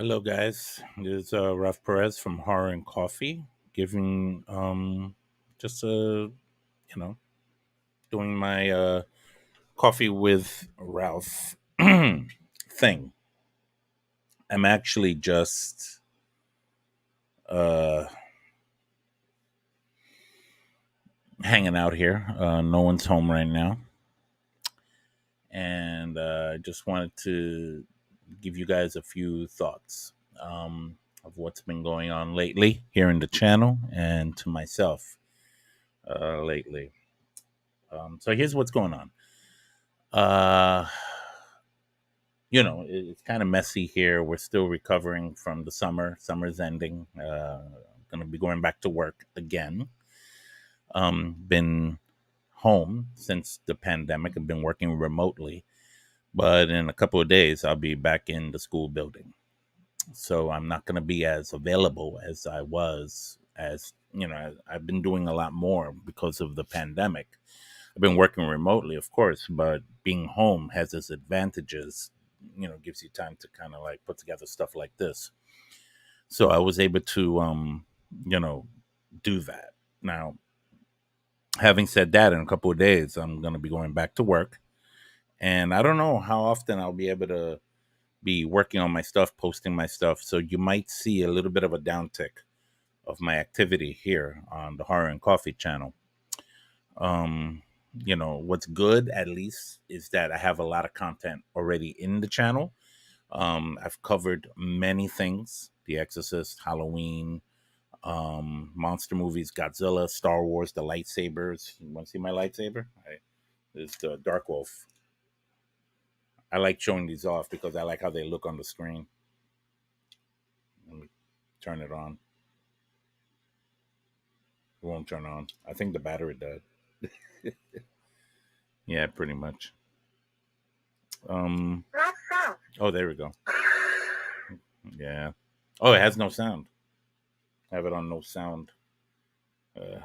Hello, guys. This is Ralph Perez from Horror and Coffee, giving just doing my coffee with Ralph thing. I'm actually just uh, hanging out here. No one's home right now, and I just wanted to give you guys a few thoughts of what's been going on lately here in the channel and to myself lately. So here's what's going on. Uh, it's kind of messy here. We're still recovering from the summer. Summer's ending. Going to be going back to work again. Been home since the pandemic. I've been working remotely, but in a couple of days, I'll be back in the school building. So I'm not going to be as available as I was. As I've been doing a lot more because of the pandemic. I've been working remotely, of course, but being home has its advantages. Gives you time to kind of like put together stuff like this. So I was able to, you know, do that. Now, having said that, in a couple of days, I'm going to be going back to work, and I don't know how often I'll be able to be working on my stuff, posting my stuff. So you might see a little bit of a downtick of my activity here on the Horror and Coffee channel. Um, what's good at least is that I have a lot of content already in the channel. I've covered many things: The Exorcist, Halloween, monster movies, Godzilla, Star Wars, the lightsabers. You want to see my lightsaber? It's the Dark Wolf. I like showing these off because I like how they look on the screen. Let me turn it on. It won't turn on. I think the battery died. Yeah, pretty much. Um. Oh, there we go. Yeah. Oh, it has no sound. I have it on no sound. Uh,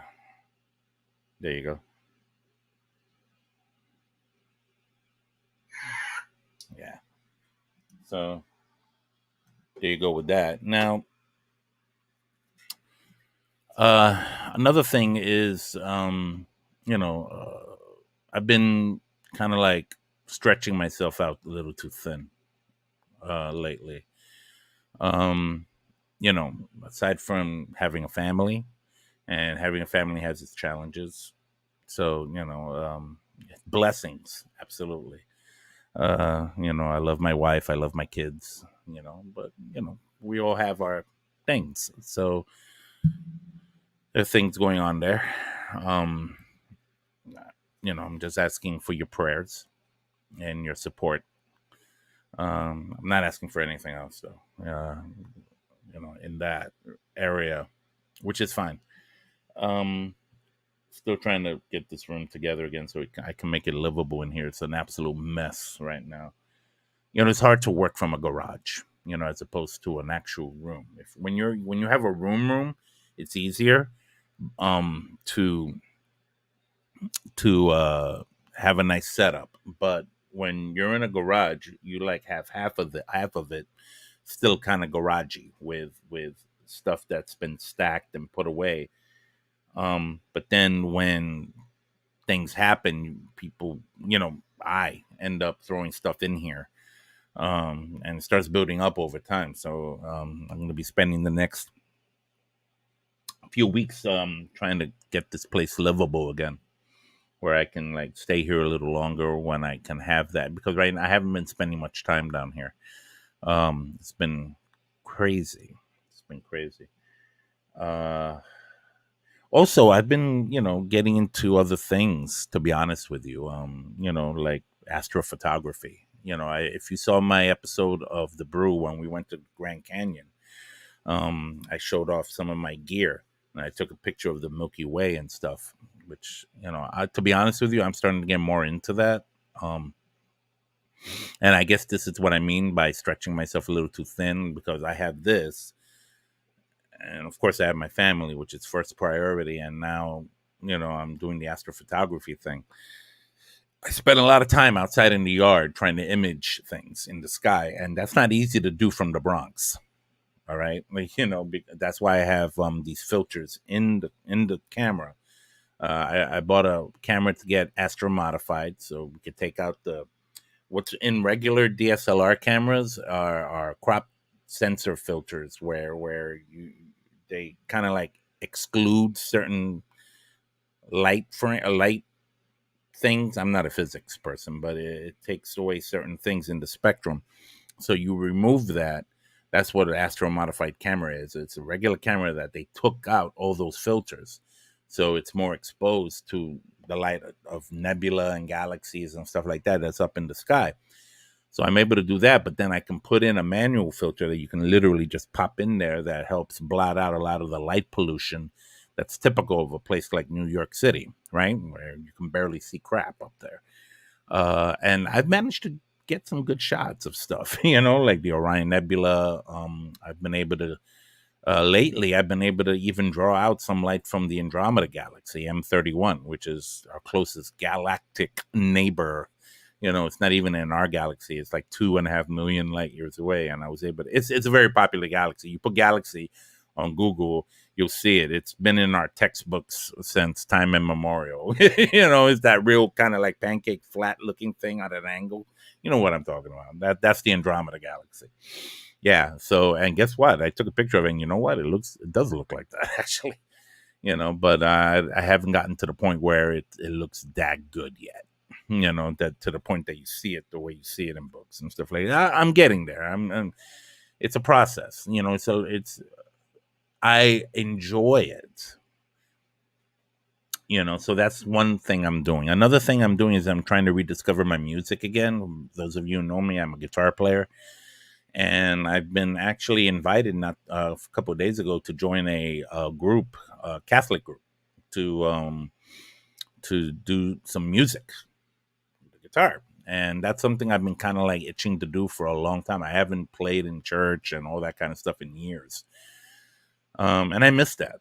there you go. Yeah. So there you go with that. Now, another thing is, I've been kind of like stretching myself out a little too thin lately. Um, Aside from having a family, and having a family has its challenges. So, blessings, absolutely. I love my wife, I love my kids, but we all have our things. So there's things going on there. Um, I'm just asking for your prayers and your support. I'm not asking for anything else though. In that area, which is fine. Um, Still trying to get this room together again so I can make it livable in here. It's an absolute mess right now. It's hard to work from a garage, as opposed to an actual room. If when you have a room, it's easier to have a nice setup. But when you're in a garage, you like have half of it still kind of garagey with stuff that's been stacked and put away. But then when things happen, people, I end up throwing stuff in here, and it starts building up over time. So I'm going to be spending the next few weeks trying to get this place livable again, where I can like stay here a little longer when I can have that, because right now I haven't been spending much time down here. It's been crazy. It's been crazy. Uh, Also, I've been, getting into other things, to be honest with you. Like astrophotography. If you saw my episode of The Brew when we went to Grand Canyon, I showed off some of my gear and I took a picture of the Milky Way and stuff, which, to be honest with you, I'm starting to get more into that. Um, and I guess this is what I mean by stretching myself a little too thin, because I have this, and of course I have my family, which is first priority, and now I'm doing the astrophotography thing. I spent a lot of time outside in the yard trying to image things in the sky, and that's not easy to do from the Bronx. All right, like, that's why I have these filters in the camera. I bought a camera to get astro modified, so we could take out the what's in regular DSLR cameras are crop sensor filters where you they kind of like exclude certain light things. I'm not a physics person, but it takes away certain things in the spectrum. So you remove that. That's what an astro modified camera is. It's a regular camera that they took out all those filters, so it's more exposed to the light of nebula and galaxies and stuff like that that's up in the sky. So I'm able to do that, but then I can put in a manual filter that you can literally just pop in there that helps blot out a lot of the light pollution that's typical of a place like New York City, right? Where you can barely see crap up there. And I've managed to get some good shots of stuff, like the Orion Nebula. I've been able to, lately, I've been able to even draw out some light from the Andromeda Galaxy, M31, which is our closest galactic neighbor. It's not even in our galaxy. It's like 2.5 million light years away. And I was able to, it's a very popular galaxy. You put galaxy on Google, you'll see it. It's been in our textbooks since time immemorial. It's that real kind of like pancake flat looking thing at an angle. You know what I'm talking about. That's the Andromeda Galaxy. Yeah. So, and guess what? I took a picture of it, and you know what? It does look like that actually. But I haven't gotten to the point where it looks that good yet. That to the point that you see it the way you see it in books and stuff like that. I'm getting there. It's a process. I enjoy it. So that's one thing I'm doing. Another thing I'm doing is I'm trying to rediscover my music again. Those of you who know me, I'm a guitar player, and I've been actually invited not a couple of days ago to join a group, a Catholic group, to do some music, the guitar. And that's something I've been kind of like itching to do for a long time. I haven't played in church and all that kind of stuff in years. And I miss that,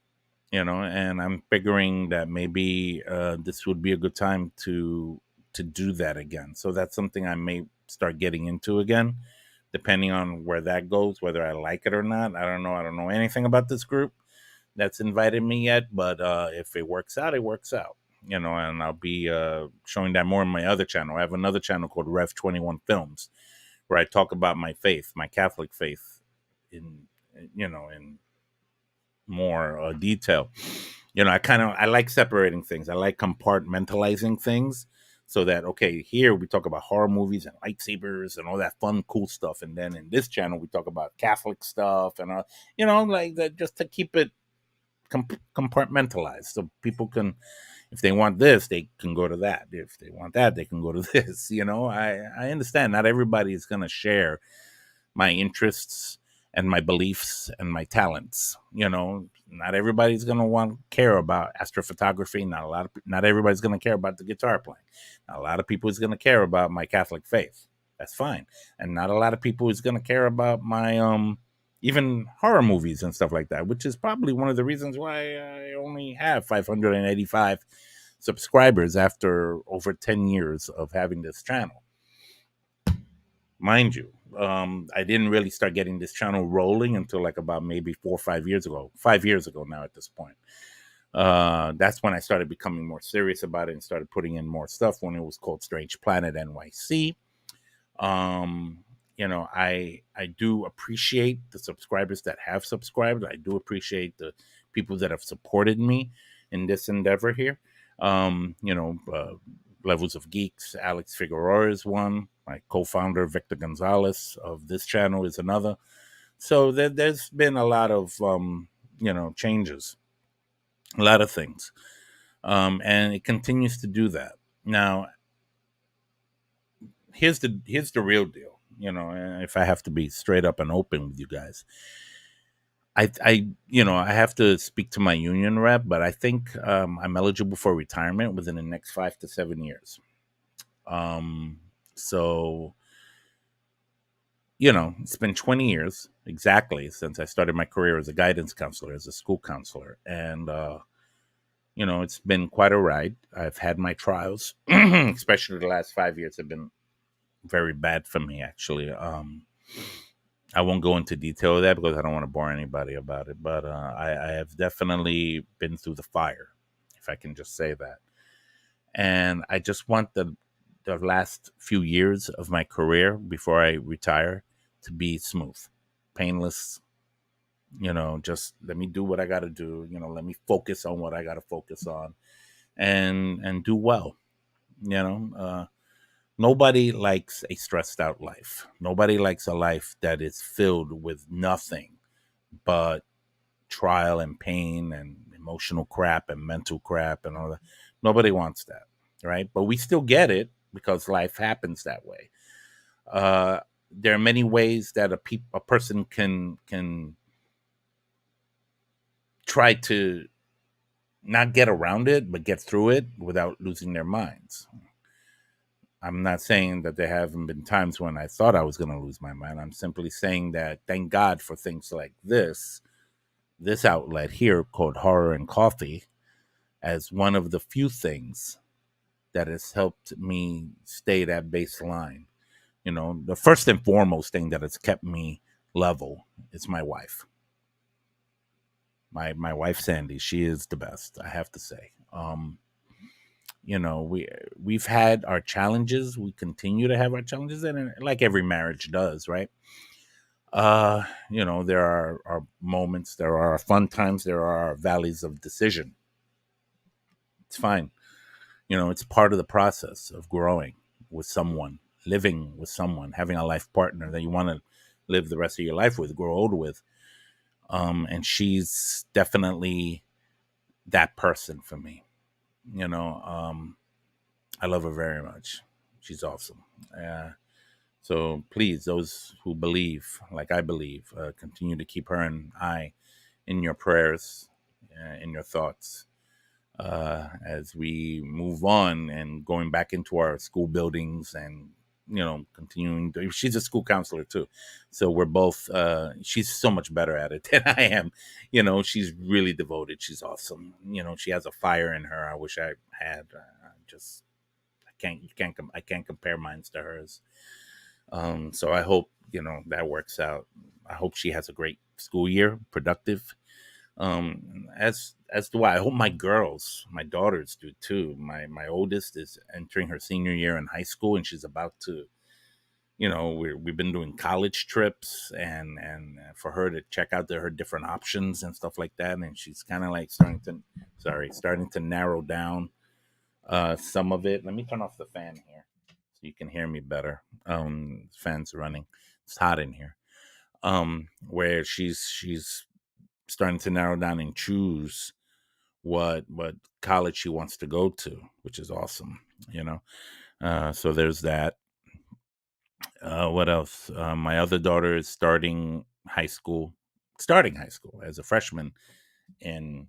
and I'm figuring that maybe this would be a good time to do that again. So that's something I may start getting into again, depending on where that goes, whether I like it or not. I don't know. I don't know anything about this group that's invited me yet, but if it works out, it works out. And I'll be showing that more on my other channel. I have another channel called Rev 21 Films, where I talk about my faith, my Catholic faith, in more detail. I like separating things. I like compartmentalizing things, so that, okay, here we talk about horror movies and lightsabers and all that fun cool stuff, and then in this channel we talk about Catholic stuff and like that, just to keep it compartmentalized, so people can, if they want this, they can go to that. If they want that, they can go to this. I understand not everybody is going to share my interests and my beliefs and my talents. Not everybody's going to want to care about astrophotography. Not everybody's going to care about the guitar playing. Not a lot of people is going to care about my Catholic faith. That's fine. And not a lot of people is going to care about my even horror movies and stuff like that, which is probably one of the reasons why I only have 585 subscribers after over 10 years of having this channel. Mind you, I didn't really start getting this channel rolling until like about maybe 4 or 5 years ago. 5 years ago now at this point. That's when I started becoming more serious about it and started putting in more stuff, when it was called Strange Planet NYC. I do appreciate the subscribers that have subscribed. I do appreciate the people that have supported me in this endeavor here. Levels of Geeks, Alex Figueroa is one. My co-founder Victor Gonzalez of this channel is another. So there's been a lot of changes, a lot of things, and it continues to do that. Now, here's the real deal. If I have to be straight up and open with you guys, I have to speak to my union rep, but I think I'm eligible for retirement within the next 5 to 7 years. So, it's been 20 years exactly since I started my career as a guidance counselor, as a school counselor. And It's been quite a ride. I've had my trials, especially the last 5 years have been very bad for me, actually. I won't go into detail of that because I don't want to bore anybody about it, but I have definitely been through the fire, if I can just say that. And I just want the last few years of my career before I retire to be smooth, painless. Just let me do what I got to do. Let me focus on what I got to focus on, and do well. You know, nobody likes a stressed out life. Nobody likes a life that is filled with nothing but trial and pain and emotional crap and mental crap and all that. Nobody wants that, right? But we still get it because life happens that way. Uh, there are many ways that a person can try to not get around it, but get through it without losing their minds. I'm not saying that there haven't been times when I thought I was going to lose my mind. I'm simply saying that thank God for things like this outlet here called Horror and Coffee, as one of the few things that has helped me stay that baseline. The first and foremost thing that has kept me level is my wife. My wife Sandy, she is the best, I have to say. We've had our challenges. We continue to have our challenges, and like every marriage does, right? There are moments, there are fun times, there are valleys of decision. It's fine. It's part of the process of growing with someone, living with someone, having a life partner that you want to live the rest of your life with, grow old with. And she's definitely that person for me. You know, I love her very much. She's awesome. So please, those who believe, like I believe, continue to keep her and I in your prayers, in your thoughts, as we move on and going back into our school buildings and continuing to, she's a school counselor too, so we're both she's so much better at it than I am. She's really devoted, she's awesome. She has a fire in her I wish I had. Just I can't compare mine to hers. So I hope that works out. I hope she has a great school year, productive. As do I. I hope my daughters do too. My oldest is entering her senior year in high school, and she's about to. We've been doing college trips, and for her to check out her different options and stuff like that, and she's kind of like starting to narrow down some of it. Let me turn off the fan here so you can hear me better. Fan's running. It's hot in here. Where she's starting to narrow down and choose what college she wants to go to, which is awesome. So there's that. What else? My other daughter is starting high school as a freshman in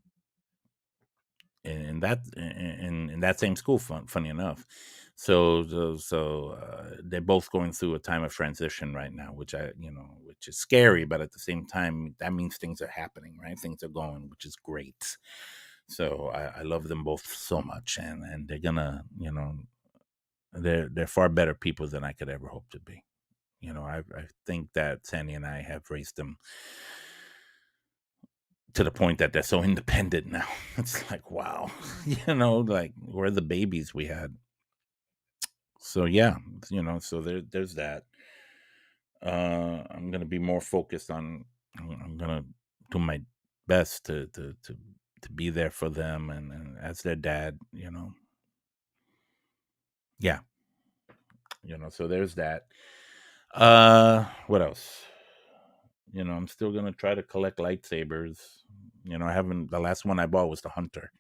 in that same school. Funny enough, they're both going through a time of transition right now, which is scary, but at the same time, that means things are happening, right? Things are going, which is great. So I love them both so much, and they're gonna, they're far better people than I could ever hope to be. I think that Sandy and I have raised them to the point that they're so independent now. It's like, wow, like we're the babies we had. So yeah, so there's that. I'm gonna be more focused on. I'm gonna do my best to be there for them, and as their dad, yeah, So there's that. What else? I'm still gonna try to collect lightsabers. I haven't. The last one I bought was the Hunter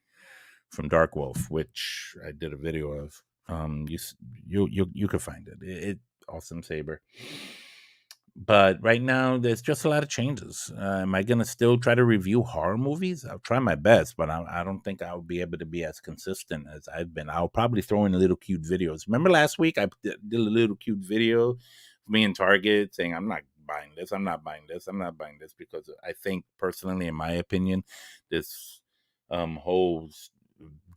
from Dark Wolf, which I did a video of. You could find it. Awesome saber. But right now, there's just a lot of changes. Am I gonna still try to review horror movies? I'll try my best, but I don't think I'll be able to be as consistent as I've been. I'll probably throw in little cute videos. Remember last week I did a little cute video of me in Target saying I'm not buying this, I'm not buying this, I'm not buying this, because I think personally, in my opinion, this whole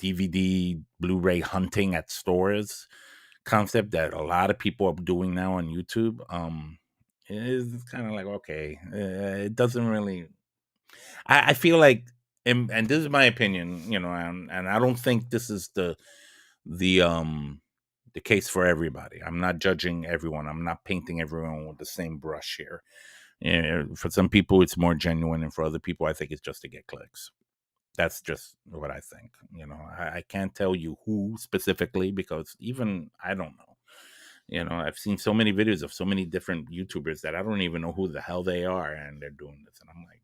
DVD, Blu-ray hunting at stores concept that a lot of people are doing now on YouTube. Is kind of like, okay, it doesn't really. I feel like, and this is my opinion, and I don't think this is the um the case for everybody. I'm not judging everyone. I'm not painting everyone with the same brush here. For some people, it's more genuine, and for other people, I think it's just to get clicks. That's just what I think. I can't tell you who specifically because even I don't know. I've seen so many videos of so many different YouTubers that I don't even know who the hell they are, and they're doing this, and I'm like,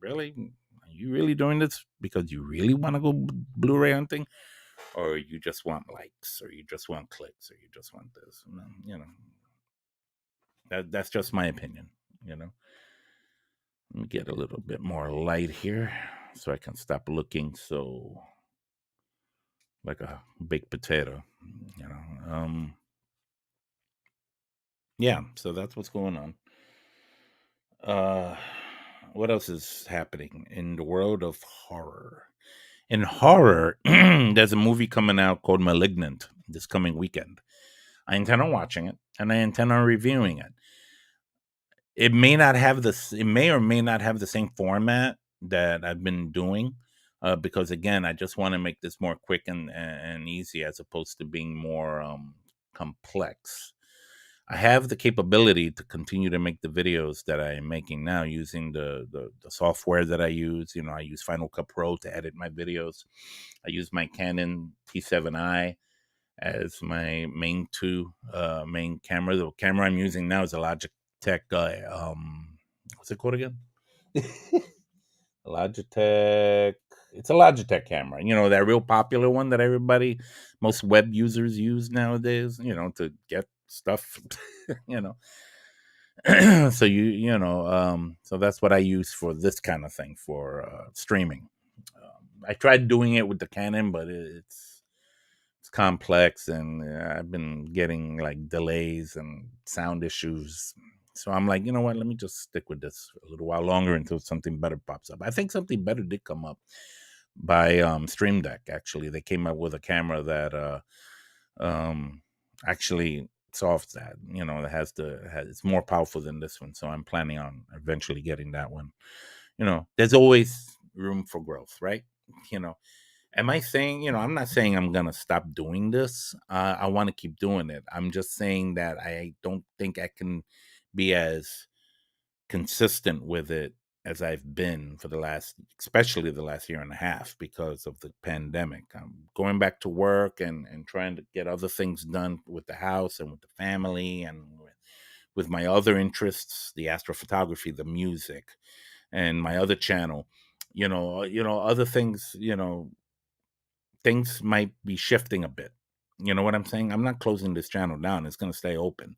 really? Are you really doing this because you really want to go Blu-ray hunting, or you just want likes, or you just want clicks, or you just want this? That's just my opinion. Let me get a little bit more light here so I can stop looking so like a baked potato. You know, yeah. So that's what's going on. Uh, what else is happening in the world of horror? In horror, there's a movie coming out called *Malignant* this coming weekend. I intend on watching it, and I intend on reviewing it. It may not have this. It may or may not have the same format that I've been doing, because again, I just want to make this more quick and easy, as opposed to being more complex. I have the capability to continue to make the videos that I'm making now using the software that I use. I use Final Cut Pro to edit my videos. I use my Canon T7i as my main camera. The camera I'm using now is a Logitech. What's it called again? Logitech. It's a Logitech camera. That real popular one that most web users use nowadays. To get stuff. you know. So so that's what I use for this kind of thing for streaming. I tried doing it with the Canon, but it's complex, and I've been getting like delays and sound issues. So I'm like, you know what? Let me just stick with this for a little while longer until something better pops up. I think something better did come up by Stream Deck. Actually, they came up with a camera that um, actually solves that. It it's more powerful than this one. So I'm planning on eventually getting that one. There's always room for growth, right? You know, am I saying, I'm not saying I'm going to stop doing this. I want to keep doing it. I'm just saying that I don't think I can be as consistent with it as I've been for especially the last year and a half because of the pandemic. I'm going back to work and trying to get other things done with the house and with the family and with my other interests, the astrophotography, the music, and my other channel. Other things, things might be shifting a bit. You know what I'm saying? I'm not closing this channel down. It's going to stay open.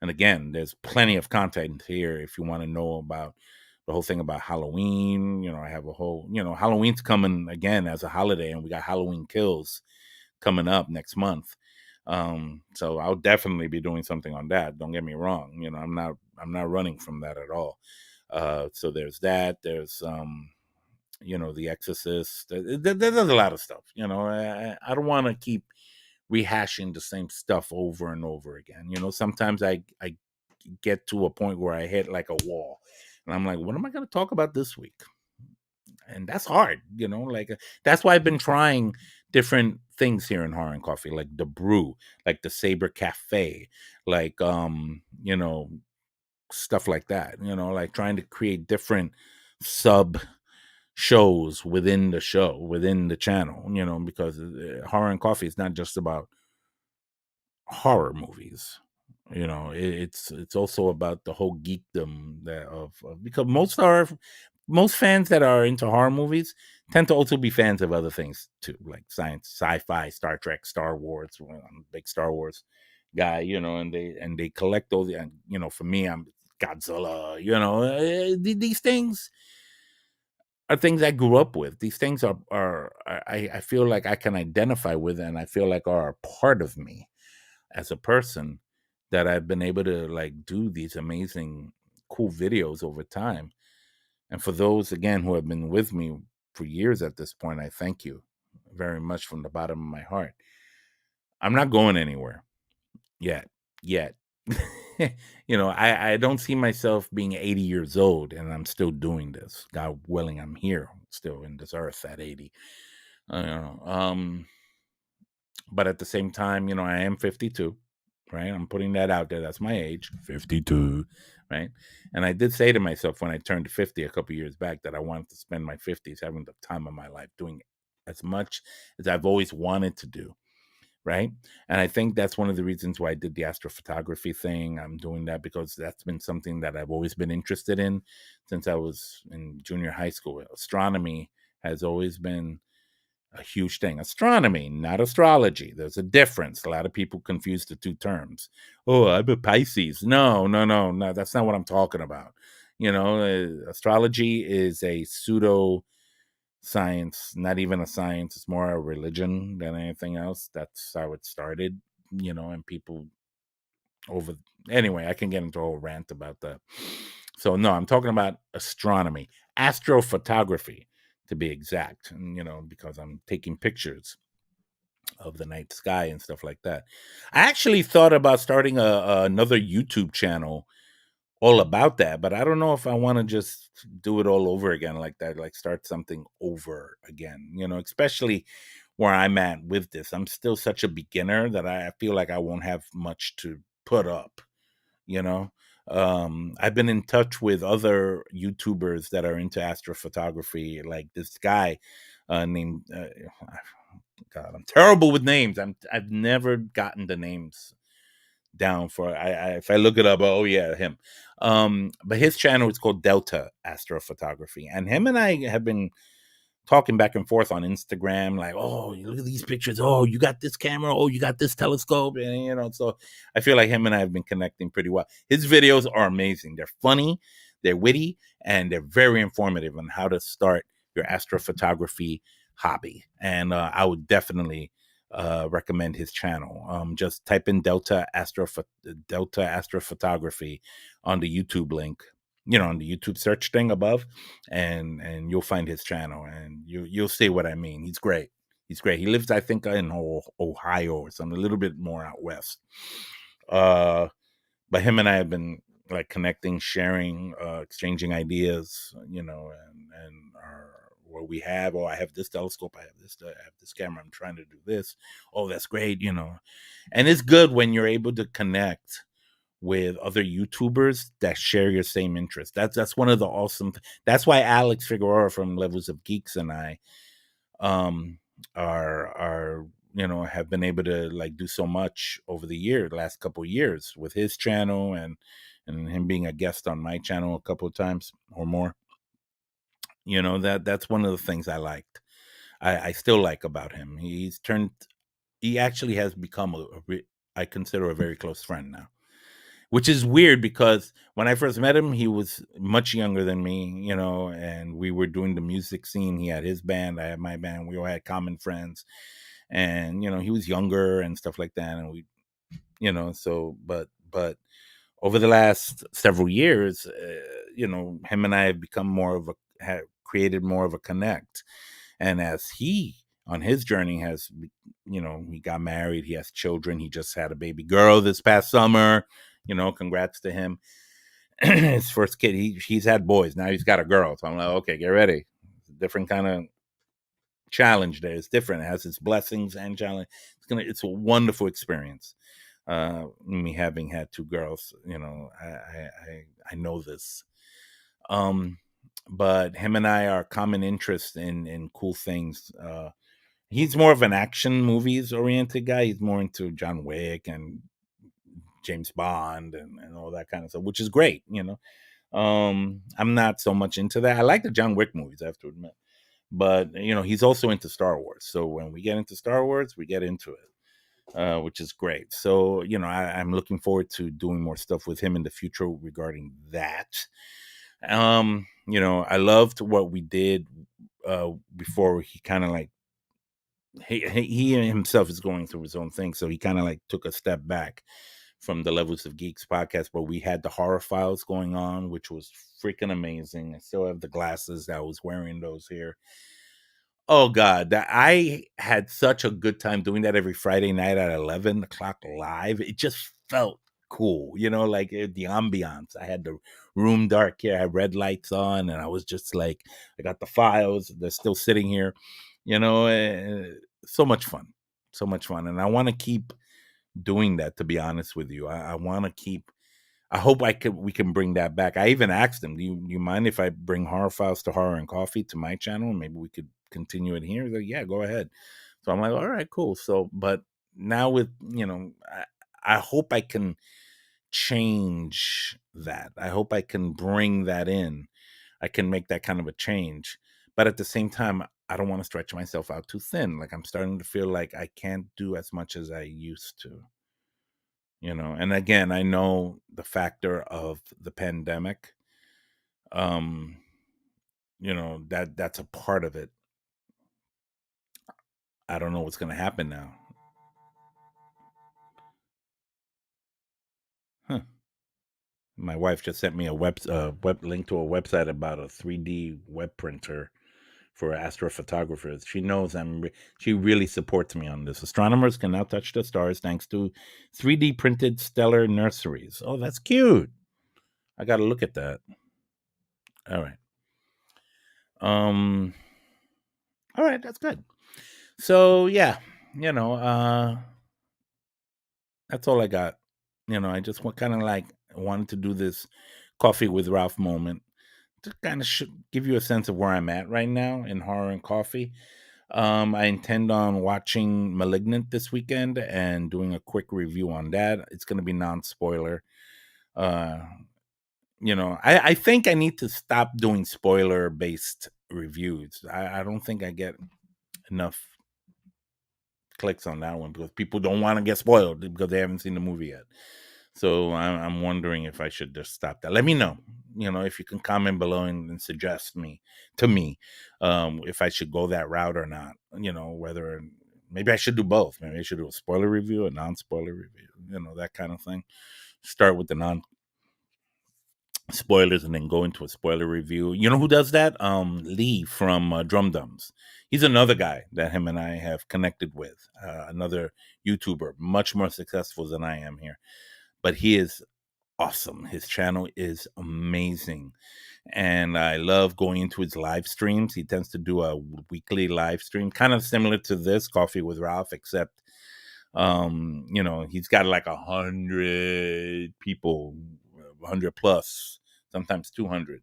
And again, there's plenty of content here if you want to know about the whole thing about Halloween. I have a whole, Halloween's coming again as a holiday, and we got Halloween Kills coming up next month. So I'll definitely be doing something on that. Don't get me wrong. I'm not running from that at all. So there's that. There's The Exorcist. There's a lot of stuff. I don't want to keep rehashing the same stuff over and over again. Sometimes I get to a point where I hit like a wall, and I'm like, what am I going to talk about this week? And that's hard. That's why I've been trying different things here in Horror and Coffee, like the brew, like the Saber Cafe, like stuff like that. Like trying to create different sub shows within the show, within the channel, because Horror and Coffee is not just about horror movies. It's also about the whole geekdom because most fans that are into horror movies tend to also be fans of other things too, like science, sci-fi, Star Trek, Star Wars. I'm a big Star Wars guy, and they collect those. And for me, I'm Godzilla. These things are things I grew up with. These things are I feel like I can identify with, and I feel like are a part of me as a person, that I've been able to like do these amazing, cool videos over time. And for those again who have been with me for years at this point, I thank you. very much from the bottom of my heart. I'm not going anywhere yet. I don't see myself being 80 years old and I'm still doing this. God willing, I'm here still in this earth at 80. You know, but at the same time, I am 52, right? I'm putting that out there. That's my age, 52, right? And I did say to myself when I turned 50 a couple years back that I wanted to spend my 50s having the time of my life doing as much as I've always wanted to do, right? And I think that's one of the reasons why I did the astrophotography thing. I'm doing that because that's been something that I've always been interested in since I was in junior high school. Astronomy has always been a huge thing. Astronomy, not astrology. There's a difference. A lot of people confuse the two terms. Oh, I'm a Pisces. No, no, no, no. That's not what I'm talking about. Astrology is a pseudo science, not even a science. It's more a religion than anything else. That's how it started, and people over. Anyway, I can get into a whole rant about that. So, no, I'm talking about astronomy, astrophotography to be exact, and, because I'm taking pictures of the night sky and stuff like that. I actually thought about starting another YouTube channel all about that, but I don't know if I want to just do it all over again like that, like start something over again, especially where I'm at with this. I'm still such a beginner that I feel like I won't have much to put up, you know. I've been in touch with other YouTubers that are into astrophotography, like this guy named God, I'm terrible with names. I've never gotten the names down for if I look it up, oh yeah, him. But his channel is called Delta Astrophotography, and him and I have been talking back and forth on Instagram, like, oh, look at these pictures. Oh, you got this camera. Oh, you got this telescope, and so I feel like him and I have been connecting pretty well. His videos are amazing. They're funny, they're witty, and they're very informative on how to start your astrophotography hobby. And I would definitely recommend his channel. Just type in Delta Astrophotography on the YouTube link, on the YouTube search thing above, and you'll find his channel, and you'll see what I mean. He's great. He's great. He lives, I think, in Ohio or something, a little bit more out west. But him and I have been like connecting, sharing, exchanging ideas, and our what we have. Oh, I have this telescope. I have this camera. I'm trying to do this. Oh, that's great. And it's good when you're able to connect with other YouTubers that share your same interest. That's one of the awesome. That's why Alex Figueroa from Levels of Geeks and I um are have been able to like do so much over the last couple of years with his channel and him being a guest on my channel a couple of times or more. That's one of the things I liked. I still like about him. He actually has become I consider a very close friend now, which is weird because when I first met him, he was much younger than me, and we were doing the music scene. He had his band, I had my band. We all had common friends, and he was younger and stuff like that. And we, so but over the last several years, him and I have become have created more of a connect. And as he on his journey has, he got married, he has children, he just had a baby girl this past summer. Congrats to him. His first kid, he's had boys. Now he's got a girl. So I'm like, okay, get ready. It's a different kind of challenge there. It's different. It has its blessings and challenge. It's a wonderful experience. Me having had two girls, I know this. But him and I are common interest in cool things. He's more of an action movies oriented guy. He's more into John Wick and James Bond and all that kind of stuff, which is great. I'm not so much into that. I like the John Wick movies, I have to admit. But he's also into Star Wars. So when we get into Star Wars, we get into it, which is great. So I'm looking forward to doing more stuff with him in the future regarding that. I loved what we did before he kind of like he himself is going through his own thing, so he kind of like took a step back from the Levels of Geeks podcast, but we had the horror files going on, which was freaking amazing. I still have the glasses. I was wearing those here. Oh god, that I had such a good time doing that every Friday night at 11 o'clock live. It just felt cool, like the ambiance. I had the room dark here, I had red lights on, and I was just like, I got the files. They're still sitting here, so much fun, so much fun, and I want to keep doing that. To be honest with you, I want to keep. I hope we can bring that back. I even asked him, do you mind if I bring Horror Files to Horror and Coffee to my channel? Maybe we could continue it here. He's like, yeah, go ahead. So I'm like, all right, cool. So, but now with, I hope I can change that. I hope I can bring that in. I can make that kind of a change. But at the same time, I don't want to stretch myself out too thin. Like I'm starting to feel like I can't do as much as I used to. And again, I know the factor of the pandemic, um that's a part of it. I don't know what's going to happen now. Huh. My wife just sent me a web link to a website about a 3D web printer for astrophotographers. She knows she really supports me on this. Astronomers can now touch the stars thanks to 3D printed stellar nurseries. Oh, that's cute. I got to look at that. All right. um all right, that's good. So yeah, you know, uh that's all I got. I just kind of like wanted to do this coffee with Ralph moment to kind of give you a sense of where I'm at right now in horror and coffee. I intend on watching Malignant this weekend and doing a quick review on that. It's going to be non-spoiler. Uh, I think I need to stop doing spoiler-based reviews. I don't think I get enough clicks on that one because people don't want to get spoiled because they haven't seen the movie yet. So I'm wondering if I should just stop that. Let me know, if you can comment below and suggest to me, if I should go that route or not. Whether maybe I should do both. Maybe I should do a spoiler review, a non-spoiler review, that kind of thing. Start with the spoilers and then go into a spoiler review. You know who does that? Lee from Drum Dums. He's another guy that him and I have connected with. Another YouTuber, much more successful than I am here, but he is awesome. His channel is amazing, and I love going into his live streams. He tends to do a weekly live stream, kind of similar to this Coffee with Ralph, except he's got like 100 people, 100 plus, sometimes 200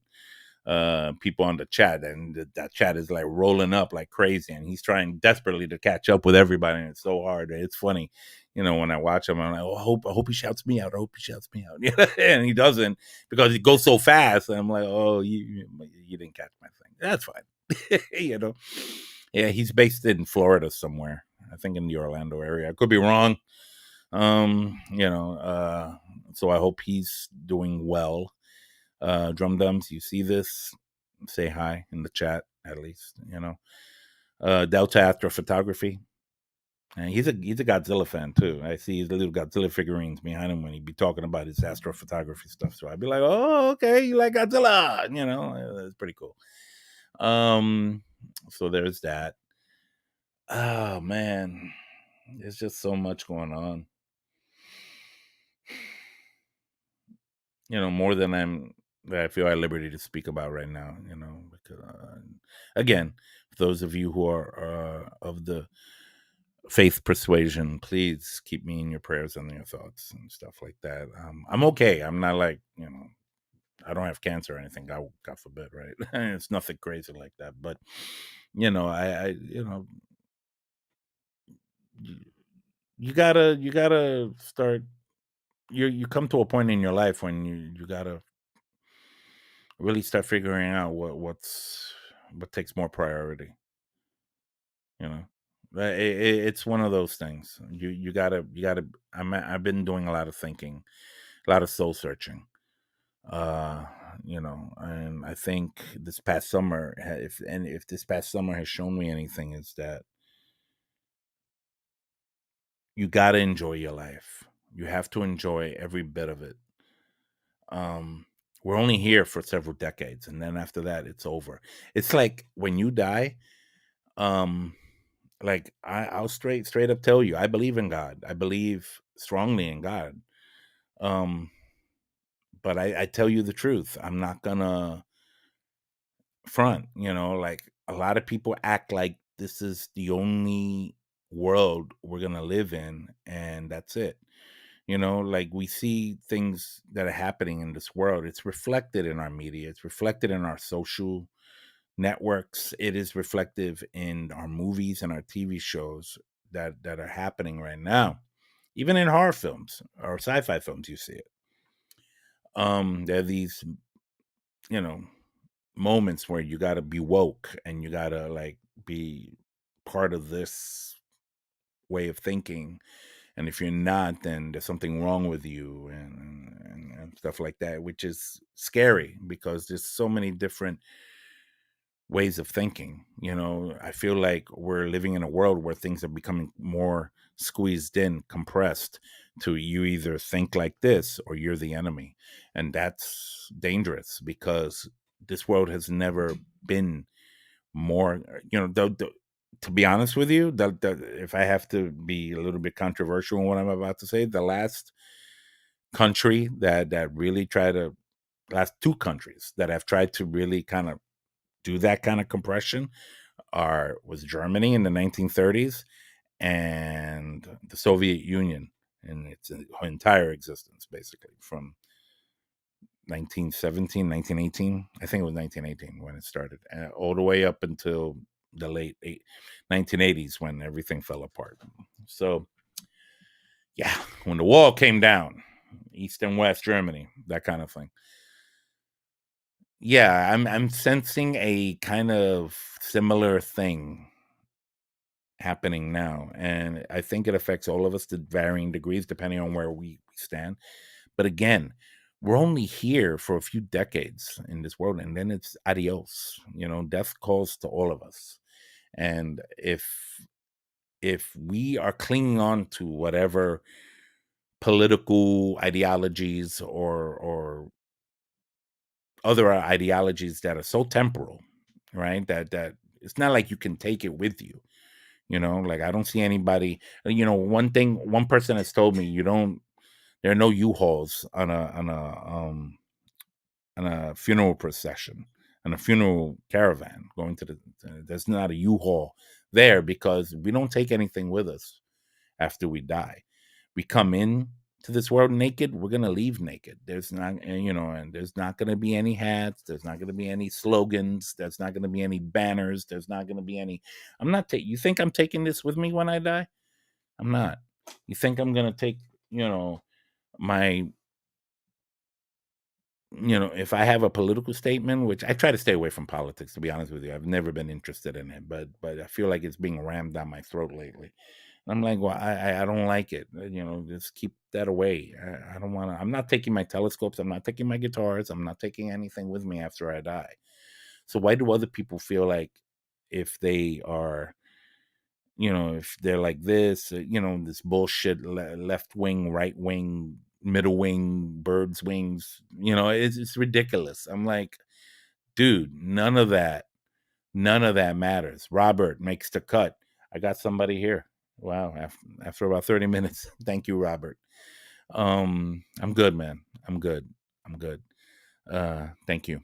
people on the chat, and that chat is like rolling up like crazy, and he's trying desperately to catch up with everybody, and it's so hard. It's funny, when I watch him, I'm like, oh, I hope he shouts me out. I hope he shouts me out. And he doesn't, because he goes so fast, and I'm like, oh, you didn't catch my thing. That's fine. Yeah, he's based in Florida somewhere, I think in the Orlando area. I could be wrong. So I hope he's doing well. Drum Dums, you see this, say hi in the chat at least. Delta Astrophotography. And he's a Godzilla fan too. I see his little Godzilla figurines behind him when he be talking about his astrophotography stuff. So I'd be like, oh, okay, you like Godzilla? It's pretty cool. So there's that. Oh man, there's just so much going on. More than I feel at liberty to speak about right now. Because again, for those of you who are of the faith persuasion, please keep me in your prayers and your thoughts and stuff like that. I'm okay. I'm not like I don't have cancer or anything. God forbid, right? It's nothing crazy like that. But I you, you gotta start. You come to a point in your life when you gotta really start figuring out what takes more priority. You know, it's one of those things. You gotta. I've been doing a lot of thinking, a lot of soul searching. Uh, and I think this past summer, if this past summer has shown me anything, is that you gotta enjoy your life. You have to enjoy every bit of it. We're only here for several decades, and then after that, it's over. It's like when you die. Um, like I'll straight up tell you, I believe in God. I believe strongly in God. Um, but I tell you the truth. I'm not gonna front. Like a lot of people act like this is the only world we're gonna live in, and that's it. Like we see things that are happening in this world. It's reflected in our media. It's reflected in our social networks. It is reflective in our movies and our TV shows that are happening right now. Even in horror films or sci-fi films, you see it. There are these, you know, moments where you got to be woke and you got to like be part of this way of thinking, and if you're not, then there's something wrong with you, and stuff like that, which is scary because there's so many different ways of thinking. I feel like we're living in a world where things are becoming more squeezed in, compressed to you either think like this or you're the enemy. And that's dangerous because this world has never been more, to be honest with you, if I have to be a little bit controversial in what I'm about to say, the last country that really tried to, last two countries that have tried to really kind of do that kind of compression was Germany in the 1930s and the Soviet Union in its entire existence, basically from 1917, 1918. I think it was 1918 when it started, all the way up until the late 1980s when everything fell apart. So, yeah, when the wall came down, East and West Germany, that kind of thing. Yeah, I'm sensing a kind of similar thing happening now, and I think it affects all of us to varying degrees depending on where we stand. But again, we're only here for a few decades in this world, and then it's adios. Death calls to all of us, and if we are clinging on to whatever political ideologies or other ideologies that are so temporal, right? That it's not like you can take it with you. Like I don't see anybody. One person has told me, there are no U-Hauls on a funeral procession, on a funeral caravan going to there's not a U-Haul there because we don't take anything with us after we die. We come in to this world naked, we're gonna leave naked. There's not, and there's not gonna be any hats. There's not gonna be any slogans. There's not gonna be any banners. There's not gonna be any. I'm not. You think I'm taking this with me when I die? I'm not. You think I'm gonna take, my, if I have a political statement, which I try to stay away from politics, to be honest with you, I've never been interested in it, but I feel like it's being rammed down my throat lately. I'm like, well, I don't like it. Just keep that away. I don't want to. I'm not taking my telescopes. I'm not taking my guitars. I'm not taking anything with me after I die. So why do other people feel like if they are, if they're like this, this bullshit left wing, right wing, middle wing, birds wings, it's ridiculous. I'm like, dude, none of that matters. Robert makes the cut. I got somebody here. Wow, after about 30 minutes. Thank you, Robert. I'm good, man. I'm good. I'm good. Thank you.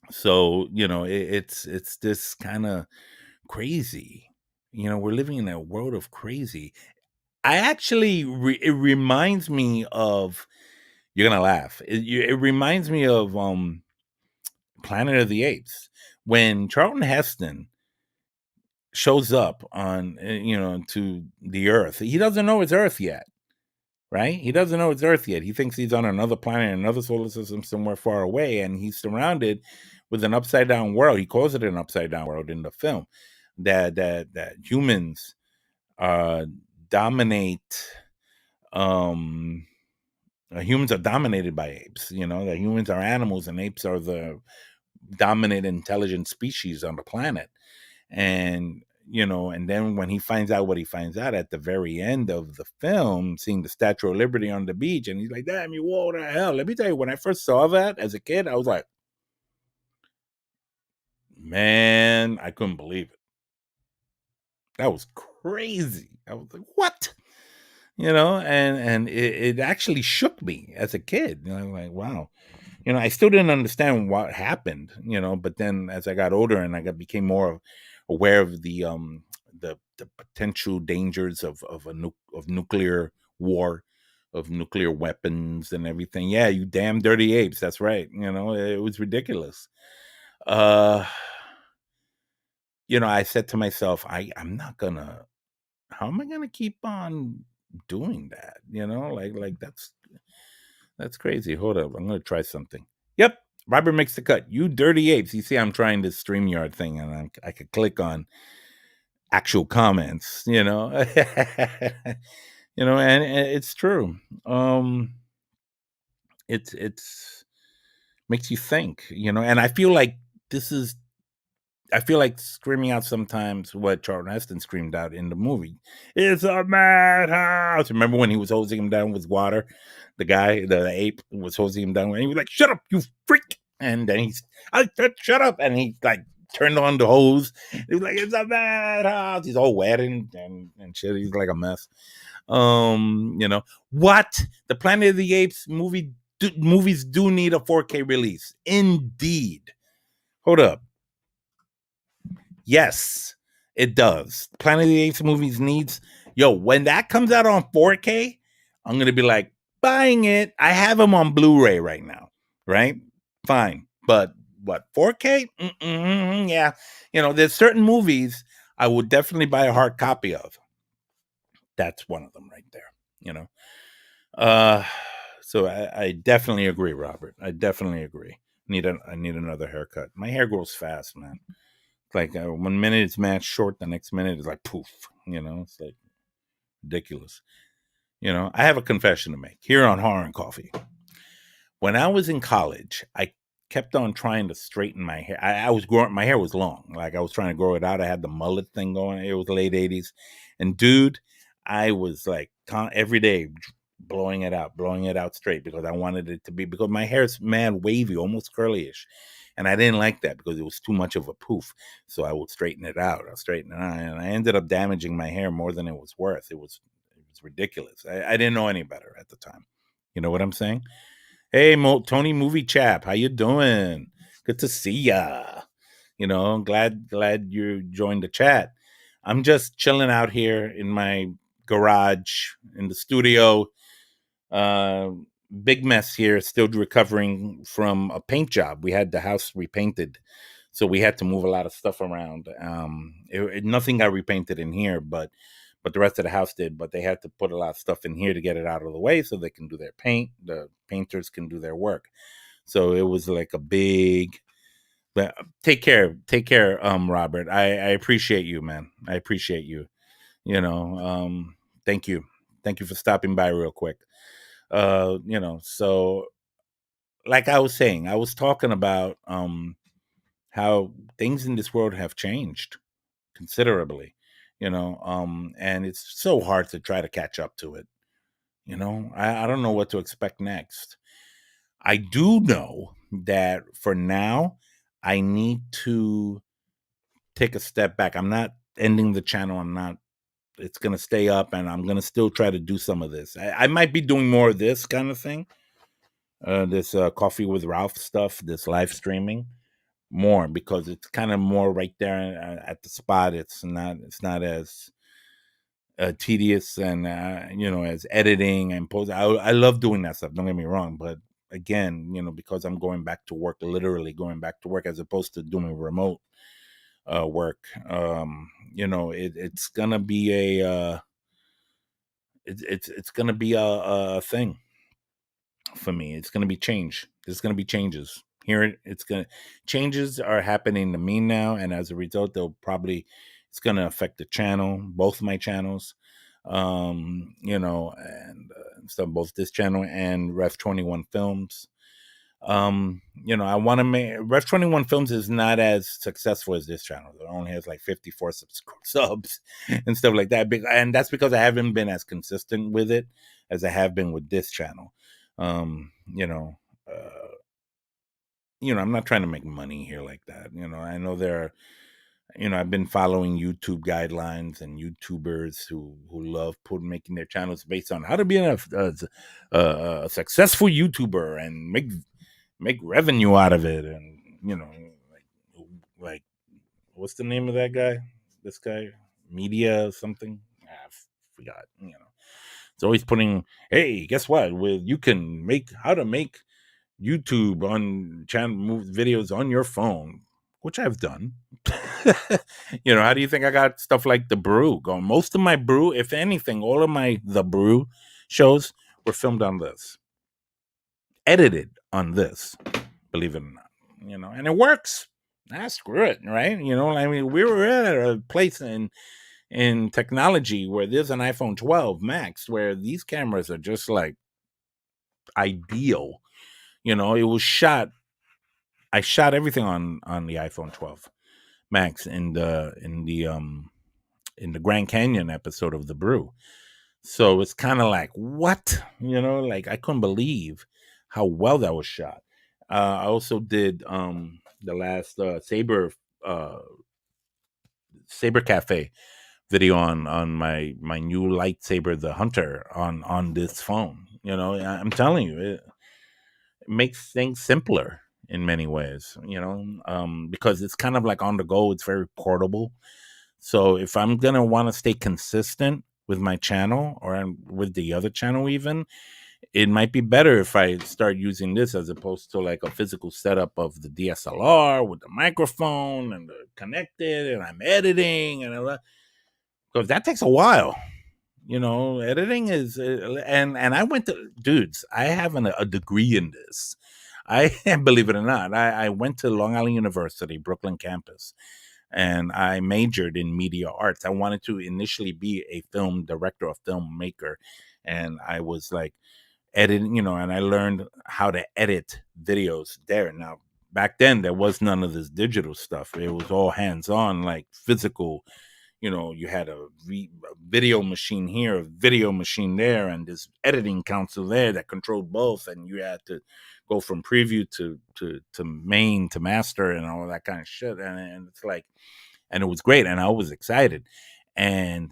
So, it's this kind of crazy. We're living in a world of crazy. I actually it reminds me of, you're gonna laugh. It reminds me of Planet of the Apes when Charlton Heston shows up on, to the Earth. He doesn't know it's Earth yet, right? He doesn't know it's Earth yet. He thinks he's on another planet, another solar system somewhere far away, and he's surrounded with an upside down world. He calls it an upside down world in the film. That humans dominate. Um, Humans are dominated by apes. That humans are animals and apes are the dominant intelligent species on the planet. And and then when he finds out what he finds out at the very end of the film, seeing the Statue of Liberty on the beach, and he's like, damn, you what the hell. Let me tell you, when I first saw that as a kid, I was like, man, I couldn't believe it. That was crazy. I was like, what? You know, and it actually shook me as a kid. You know, I'm like, wow. You know, I still didn't understand what happened, you know, but then as I got older and became more aware of the potential dangers of nuclear war, of nuclear weapons and everything. Yeah, you damn dirty apes. That's right. You know, it was ridiculous. Uh you know, I said to myself, I'm not gonna how am I gonna keep on doing that? You know, like that's crazy. Hold up. I'm gonna try something. Yep. Robert makes the cut. You dirty apes. You see, I'm trying this StreamYard thing and I could click on actual comments, you know. You know, and it's true. It's makes you think, you know, and this is I feel like screaming out sometimes what Charlton Heston screamed out in the movie. It's a madhouse. Remember when he was hosing him down with water? The guy, the ape, was hosing him down, and he was like, "Shut up, you freak!" And then I said, "Shut up!" And he like turned on the hose. He was like, "It's a madhouse." He's all wet and shit. He's like a mess. You know what? The Planet of the Apes movies do need a 4K release, indeed. Hold up. Yes, it does. Planet of the Apes movies needs when that comes out on 4K, I'm gonna be like buying it. I have them on Blu-ray right now, right? Fine, but what 4K? Yeah, you know, there's certain movies I would definitely buy a hard copy of. That's one of them right there. You know, uh, so I definitely agree, Robert. I definitely agree. I need another haircut. My hair grows fast, man. Like 1 minute it's match short, the next minute is like poof. You know, it's like ridiculous. You know, I have a confession to make here on Horror and Coffee. When I was in college, I kept on trying to straighten my hair. I was growing, my hair was long. Like I was trying to grow it out. I had the mullet thing going. It was the late 80s. And dude, I was like every day blowing it out straight because I wanted it to be, because my hair is mad wavy, almost curlyish. And I didn't like that because it was too much of a poof. So I would straighten it out. I'll straighten it out. And I ended up damaging my hair more than it was worth. It was ridiculous. I didn't know any better at the time. You know what I'm saying? Hey, Tony Movie Chap, how you doing? Good to see ya. You know, glad you joined the chat. I'm just chilling out here in my garage in the studio. Uh, Big mess here. Still recovering from a paint job. We had the house repainted, so we had to move a lot of stuff around. Nothing got repainted in here, but the rest of the house did. But they had to put a lot of stuff in here to get it out of the way so they can do their paint. The painters can do their work. So it was like a big. But take care, Robert. I appreciate you, man. I appreciate you. You know, thank you for stopping by real quick. You know, so like I was saying, I was talking about how things in this world have changed considerably, you know, and it's so hard to try to catch up to it. You know, I don't know what to expect next. I do know that for now, I need to take a step back. I'm not ending the channel. I'm not, it's going to stay up and I'm going to still try to do some of this. I might be doing more of this kind of thing, this Coffee with Ralph stuff, this live streaming more because it's kind of more right there at the spot. It's not as tedious and you know, as editing and post. I love doing that stuff. Don't get me wrong, but again, you know, because I'm going back to work, literally going back to work as opposed to doing remote work. You know, it's gonna be it's gonna be a thing for me. It's gonna be change. There's gonna be changes here. It's gonna changes are happening to me now, and as a result, it's gonna affect the channel, both my channels. You know, and so both this channel and Ref 21 Films. You know, I want to make Ref 21 Films is not as successful as this channel. It only has like 54 subs and stuff like that. And that's because I haven't been as consistent with it as I have been with this channel. You know, I'm not trying to make money here like that. You know, I know I've been following YouTube guidelines and YouTubers who love making their channels based on how to be a successful YouTuber and make revenue out of it, and like what's the name of that guy? This guy, Media something. I forgot. It's always putting, hey, guess what? With you can make how to make YouTube on channel move videos on your phone, which I've done. How do you think I got stuff like The Brew going? Most of my Brew, if anything, all of my The Brew shows were filmed on this, edited on this, believe it or not. And it works. Screw it, right? I mean, we were at a place in technology where there's an iPhone 12 Max where these cameras are just like ideal. It was shot. I shot everything on the iPhone 12 Max in the Grand Canyon episode of The Brew. So it's kind of like, what? Like I couldn't believe how well that was shot. I also did the last uh Saber Cafe video on my new lightsaber, the Hunter, on this phone. I'm telling you, it makes things simpler in many ways. Because it's kind of like on the go. It's very portable. So if I'm gonna want to stay consistent with my channel or with the other channel, even, it might be better if I start using this as opposed to like a physical setup of the DSLR with the microphone and the connected, and I'm editing and all that, because that takes a while. Editing is, and I went to, dudes, I have a degree in this. I believe it or not, I went to Long Island University, Brooklyn campus, and I majored in media arts. I wanted to initially be a film director, a filmmaker, and I was like editing, and I learned how to edit videos there. Now, back then, there was none of this digital stuff. It was all hands on, like physical. You had a video machine here, a video machine there, and this editing console there that controlled both, and you had to go from preview to main to master and all that kind of shit. And it's like, and it was great, and I was excited. And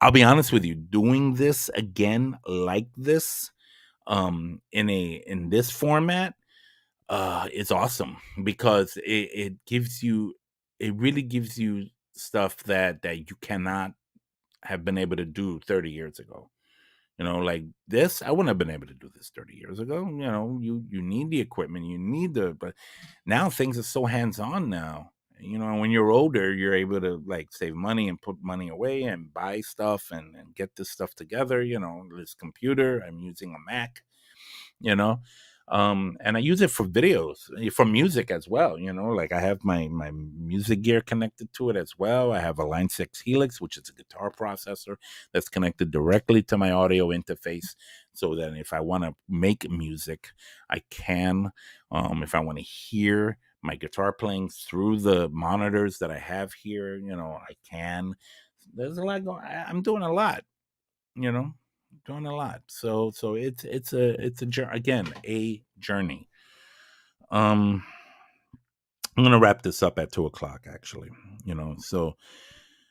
I'll be honest with you, doing this again like this, in this format, is awesome, because it really gives you stuff that you cannot have been able to do 30 years ago. Like this, I wouldn't have been able to do this 30 years ago. You need the equipment, but now things are so hands-on now. When you're older, you're able to like save money and put money away and buy stuff and get this stuff together. This computer, I'm using a Mac, you know and I use it for videos, for music as well. Like I have my music gear connected to it as well. I have a Line 6 Helix, which is a guitar processor that's connected directly to my audio interface, so that if I want to make music, I can. If I want to hear my guitar playing through the monitors that I have here, I can. There's a lot going. I'm doing a lot, you know doing a lot. So it's a journey, again, a journey. um I'm gonna wrap this up at 2 o'clock, actually.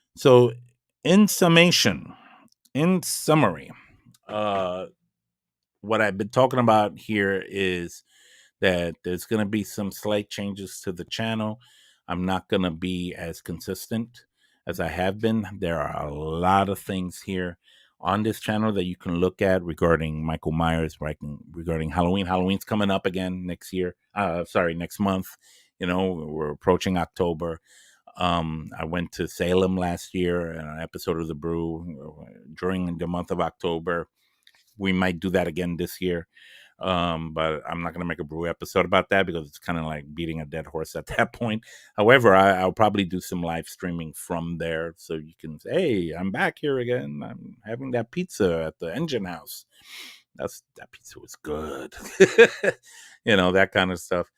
So in summation, in summary, uh what I've been talking about here is that there's going to be some slight changes to the channel. I'm not going to be as consistent as I have been. There are a lot of things here on this channel that you can look at regarding Michael Myers, regarding Halloween. Halloween's coming up again next year. Sorry, next month. We're approaching October. I went to Salem last year in an episode of The Brew during the month of October. We might do that again this year. But I'm not going to make a Brew episode about that because it's kind of like beating a dead horse at that point. However, I'll probably do some live streaming from there, so you can say, hey, I'm back here again. I'm having that pizza at the Engine House. That pizza was good. That kind of stuff.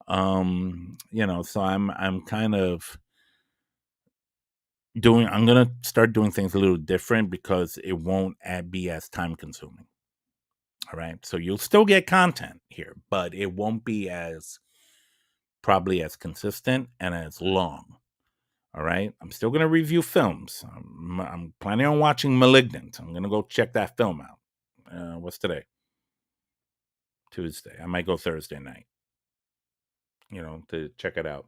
So I'm kind of I'm gonna start doing things a little different because it won't be as time consuming. All right. So you'll still get content here, but it won't be as probably as consistent and as long. All right. I'm still going to review films. I'm planning on watching Malignant. I'm going to go check that film out. What's today? Tuesday. I might go Thursday night, to check it out.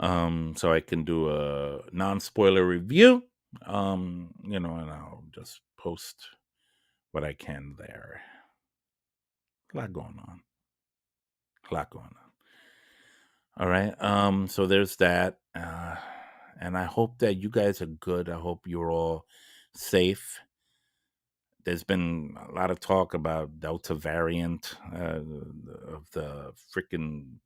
So I can do a non-spoiler review. And I'll just post what I can there. A lot going on. All right. So there's that. And I hope that you guys are good. I hope you're all safe. There's been a lot of talk about Delta variant of the freaking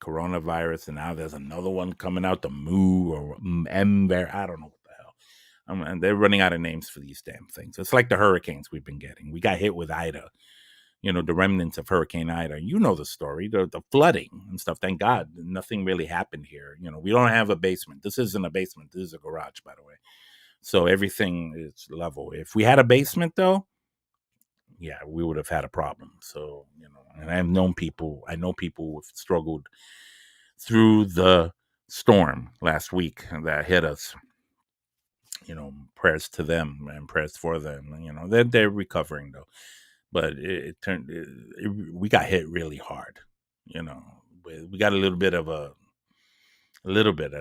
coronavirus, and now there's another one coming out, the Mu or M. I don't know what the hell. And they're running out of names for these damn things. It's like the hurricanes we've been getting. We got hit with Ida, the remnants of Hurricane Ida. You know the story, the flooding and stuff. Thank God nothing really happened here. We don't have a basement. This isn't a basement. This is a garage, by the way. So everything is level. If we had a basement, though, yeah, we would have had a problem. So, and I know people who have struggled through the storm last week that hit us. Prayers to them and prayers for them. They're recovering though, but we got hit really hard. We got a little bit at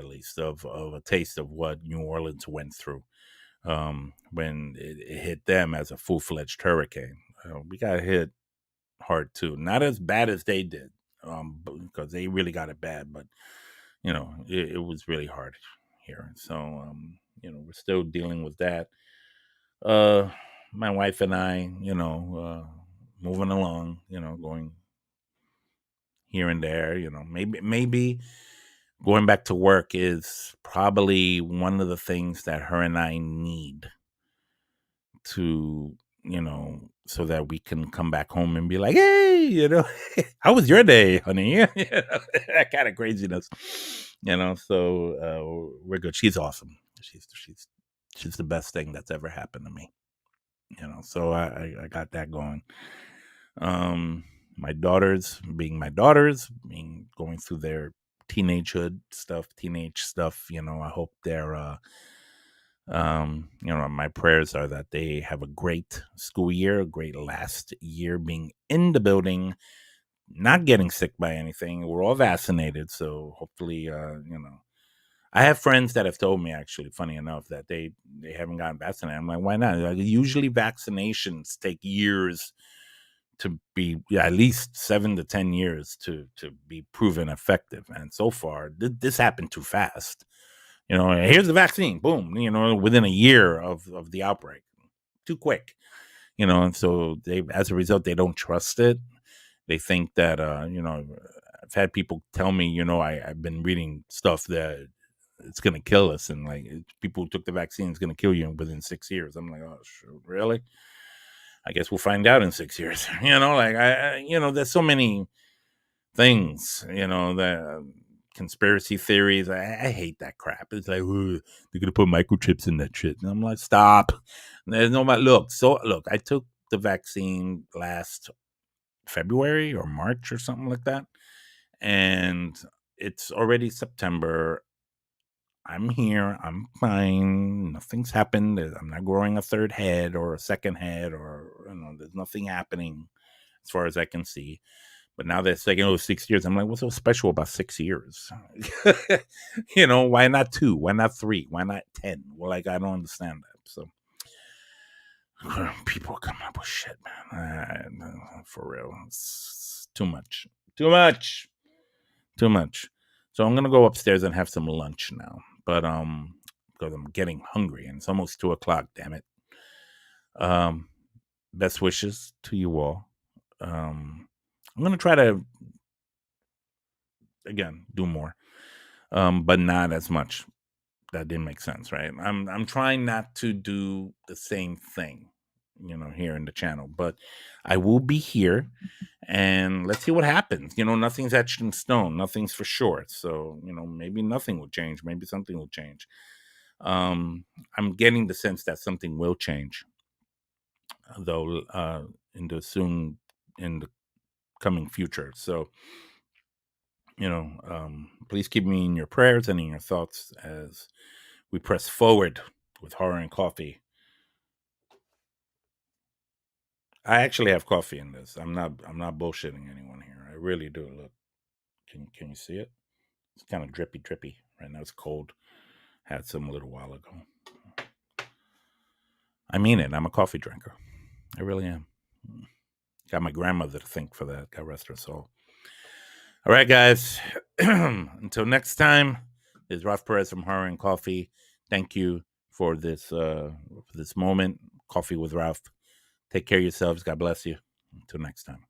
least of a taste of what New Orleans went through when it hit them as a full-fledged hurricane. We got hit hard too, not as bad as they did, because they really got it bad, but it was really hard here. So we're still dealing with that. My wife and I, moving along, going here and there. Maybe going back to work is probably one of the things that her and I need to, so that we can come back home and be like, hey, how was your day, honey? That kind of craziness, so we're good. She's awesome. She's the best thing that's ever happened to me, so I got that going. My daughters being going through their teenage stuff, I hope they're my prayers are that they have a great school year, a great last year being in the building, not getting sick by anything. We're all vaccinated, so hopefully, I have friends that have told me, actually, funny enough, that they haven't gotten vaccinated. I'm like, why not? Like, usually vaccinations take years to be, at least 7 to 10 years to be proven effective, and so far this happened too fast. Here's the vaccine, boom, within a year of the outbreak, too quick. And so as a result, they don't trust it. They think that I've had people tell me, I've been reading stuff that it's gonna kill us, and like people who took the vaccine is gonna kill you within 6 years. I'm like, oh, sure, really? I guess we'll find out in 6 years. Like there's so many things, that conspiracy theories. I hate that crap. It's like, they're gonna put microchips in that shit, and I'm like, stop. There's no look. So look, I took the vaccine last February or March or something like that, and it's already September. I'm here. I'm fine. Nothing's happened. I'm not growing a third head or a second head, or there's nothing happening as far as I can see. But now they're saying, 6 years. I'm like, what's so special about 6 years? Why not 2? Why not 3? Why not 10? Well, like, I don't understand that. So people are coming up with shit, man. For real. It's too much. Too much. Too much. So I'm gonna go upstairs and have some lunch now. But because I'm getting hungry and it's almost 2:00. Damn it. Best wishes to you all. I'm gonna try to again do more, but not as much. That didn't make sense, right? I'm trying not to do the same thing, here in the channel, but I will be here, and let's see what happens. Nothing's etched in stone, nothing's for sure. So maybe nothing will change, maybe something will change. I'm getting the sense that something will change, though, in the coming future. So Please keep me in your prayers and in your thoughts as we press forward with Horror and Coffee. I actually have coffee in this. I'm not bullshitting anyone here. I really do. Look, can you see it? It's kind of drippy right now. It's cold. Had some a little while ago. I mean it. I'm a coffee drinker. I really am. Got my grandmother to thank for that. God rest her soul. All right, guys. Until next time, this is Ralph Perez from Horror and Coffee. Thank you for this moment. Coffee with Ralph. Take care of yourselves. God bless you. Until next time.